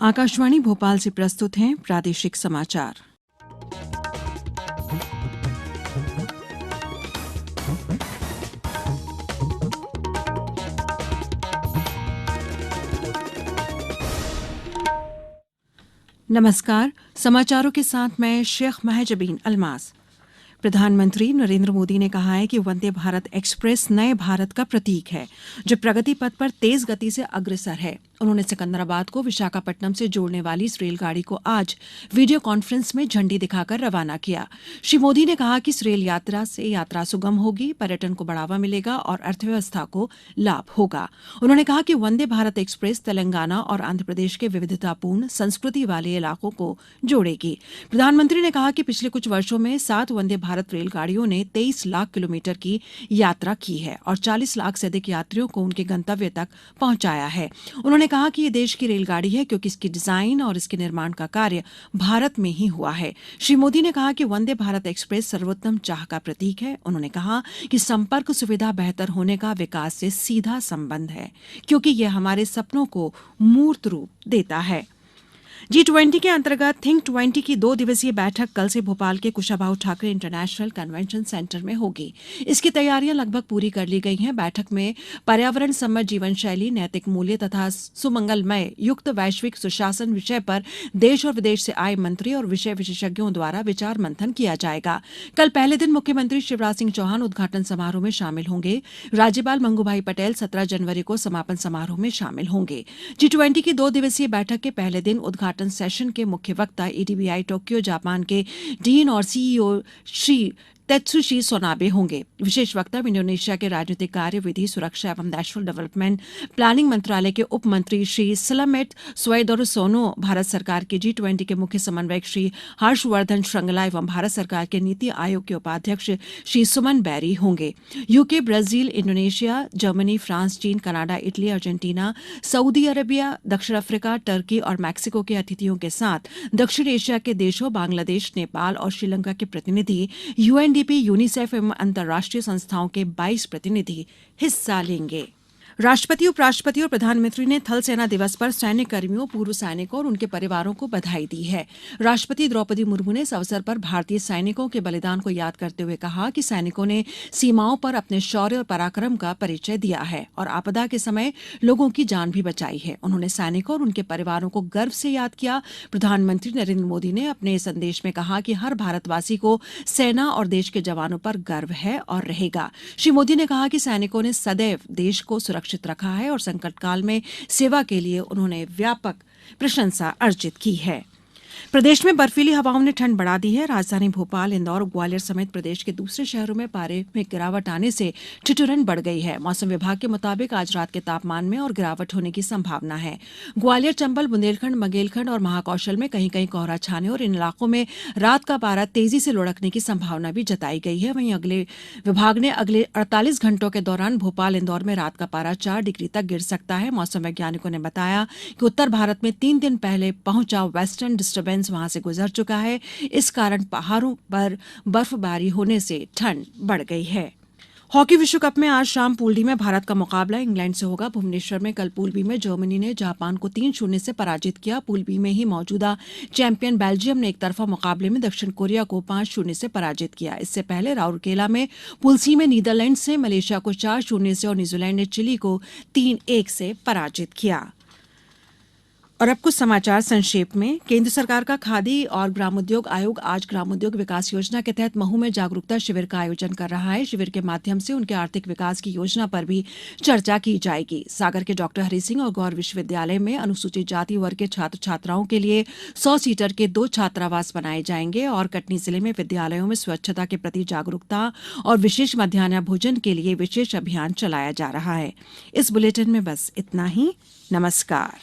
आकाशवाणी भोपाल से प्रस्तुत हैं प्रादेशिक समाचार। नमस्कार, समाचारों के साथ मैं शेख महजबीन अल्मास। प्रधानमंत्री नरेंद्र मोदी ने कहा है कि वंदे भारत एक्सप्रेस नए भारत का प्रतीक है, जो प्रगति पथ पर तेज गति से अग्रसर है। उन्होंने सिकंदराबाद को विशाखापट्टनम से जोड़ने वाली इस रेलगाड़ी को आज वीडियो कॉन्फ्रेंस में झंडी दिखाकर रवाना किया। श्री मोदी ने कहा कि इस रेल यात्रा से यात्रा सुगम होगी, पर्यटन को बढ़ावा मिलेगा और अर्थव्यवस्था को लाभ होगा। उन्होंने कहा कि वंदे भारत एक्सप्रेस तेलंगाना और आंध्र प्रदेश के विविधतापूर्ण संस्कृति वाले इलाकों को जोड़ेगी। प्रधानमंत्री ने कहा कि पिछले कुछ वर्षों में 7 वंदे भारत रेलगाड़ियों ने 23 लाख किलोमीटर की यात्रा की है और 40 लाख से अधिक यात्रियों को उनके गंतव्य तक पहुंचाया है। उन्होंने कहा कि ये देश की रेलगाड़ी है क्योंकि इसकी डिजाइन और इसके निर्माण का कार्य भारत में ही हुआ है। श्री मोदी ने कहा कि वंदे भारत एक्सप्रेस सर्वोत्तम चाह का प्रतीक है। उन्होंने कहा कि संपर्क सुविधा बेहतर होने का विकास से सीधा संबंध है, क्योंकि यह हमारे सपनों को मूर्त रूप देता है। G20 के अंतर्गत थिंक 20 की 2 दिवसीय बैठक कल से भोपाल के Kushabhau Thackeray international convention centre में होगी। इसकी तैयारियां लगभग पूरी कर ली गई हैं। बैठक में पर्यावरण सम्मत जीवन शैली, नैतिक मूल्य तथा सुमंगलमय युक्त वैश्विक सुशासन विषय पर देश और विदेश से आए मंत्री और विषय विशेषज्ञों द्वारा विचार मंथन किया जाएगा। कल पहले दिन मुख्यमंत्री शिवराज सिंह चौहान उद्घाटन समारोह में शामिल होंगे। राज्यपाल मंगूभाई पटेल 17 जनवरी को समापन समारोह में शामिल होंगे। G20 की 2 दिवसीय बैठक के पहले दिन उद्घाटन सेशन के मुख्य वक्ता एडीबीआई टोक्यो जापान के डीन और सीईओ श्री तेत्सुशी सोनाबे होंगे। विशेष वक्ता इंडोनेशिया के राजनीतिक कार्य, विधि, सुरक्षा एवं नेशनल डेवलपमेंट प्लानिंग मंत्रालय के उप मंत्री श्री सलामेट सोएदोरसोनो, भारत सरकार के G20 के मुख्य समन्वयक श्री हर्षवर्धन श्रृंगला एवं भारत सरकार के नीति आयोग के उपाध्यक्ष श्री सुमन बैरी होंगे। UK, Brazil, Indonesia, Germany, France, चीन, Canada, Italy, Argentina, Saudi Arabia, दक्षिण अफ्रीका, टर्की और मैक्सिको के अतिथियों के साथ दक्षिण एशिया के देशों बांग्लादेश, नेपाल और श्रीलंका के प्रतिनिधि, यूएनडीपी, यूनिसेफ एवं अंतर्राष्ट्रीय संस्थाओं के 22 प्रतिनिधि हिस्सा लेंगे। राष्ट्रपति, उपराष्ट्रपति और प्रधानमंत्री ने थल सेना दिवस पर सैन्य कर्मियों, पूर्व सैनिकों और उनके परिवारों को बधाई दी है। राष्ट्रपति द्रौपदी मुर्मू ने इस अवसर पर भारतीय सैनिकों के बलिदान को याद करते हुए कहा कि सैनिकों ने सीमाओं पर अपने शौर्य और पराक्रम का परिचय दिया है और आपदा के समय लोगों की जान भी बचाई है। उन्होंने सैनिकों और उनके परिवारों को गर्व से याद किया। प्रधानमंत्री नरेंद्र मोदी ने अपने संदेश में कहा कि हर भारतवासी को सेना और देश के जवानों पर गर्व है और रहेगा। श्री मोदी ने कहा कि सैनिकों ने सदैव देश को सुरक्षित रखा है और संकट काल में सेवा के लिए उन्होंने व्यापक प्रशंसा अर्जित की है। प्रदेश में बर्फीली हवाओं ने ठंड बढ़ा दी है। राजधानी भोपाल, इंदौर और ग्वालियर समेत प्रदेश के दूसरे शहरों में पारे में गिरावट आने से ठिठुरन बढ़ गई है। मौसम विभाग के मुताबिक आज रात के तापमान में और गिरावट होने की संभावना है। ग्वालियर, चंबल, बुंदेलखंड, मगेलखंड और महाकौशल में कहीं कहीं कोहरा छाने और इन इलाकों में रात का पारा तेजी से लुढ़कने की संभावना भी जताई गई है। वहीं विभाग ने अगले 48 घंटों के दौरान भोपाल, इंदौर में रात का पारा 4 डिग्री तक गिर सकता है। मौसम वैज्ञानिकों ने बताया कि उत्तर भारत में 3 दिन पहले पहुंचा वेस्टर्न डिस्टर्बेंस वहां से गुजर चुका है। इस कारण पहाड़ों पर बर्फबारी होने से ठंड बढ़ गई है। हॉकी विश्व कप में आज शाम पूल डी में भारत का मुकाबला इंग्लैंड से होगा। भुवनेश्वर में कल पूल बी में जर्मनी ने जापान को 3-0 से पराजित किया। पूल बी में ही मौजूदा चैंपियन बेल्जियम ने एक तरफा मुकाबले में दक्षिण कोरिया को 5-0 से पराजित किया। इससे पहले राउरकेला में पूल सी में नीदरलैंड्स ने मलेशिया को 4-0 से और न्यूजीलैंड ने चिली को 3-1 से पराजित किया। और अब कुछ समाचार संक्षेप में। केंद्र सरकार का खादी और ग्रामोद्योग आयोग आज ग्रामोद्योग विकास योजना के तहत महू में जागरूकता शिविर का आयोजन कर रहा है। शिविर के माध्यम से उनके आर्थिक विकास की योजना पर भी चर्चा की जाएगी। सागर के डॉक्टर हरि सिंह और गौर विश्वविद्यालय में अनुसूचित जाति वर्ग के छात्र छात्राओं के लिए 100 सीटर के 2 छात्रावास बनाए जाएंगे और कटनी जिले में विद्यालयों में स्वच्छता के प्रति जागरूकता और विशेष मध्याह्न भोजन के लिए विशेष अभियान चलाया जा रहा है। इस बुलेटिन में बस इतना ही। नमस्कार।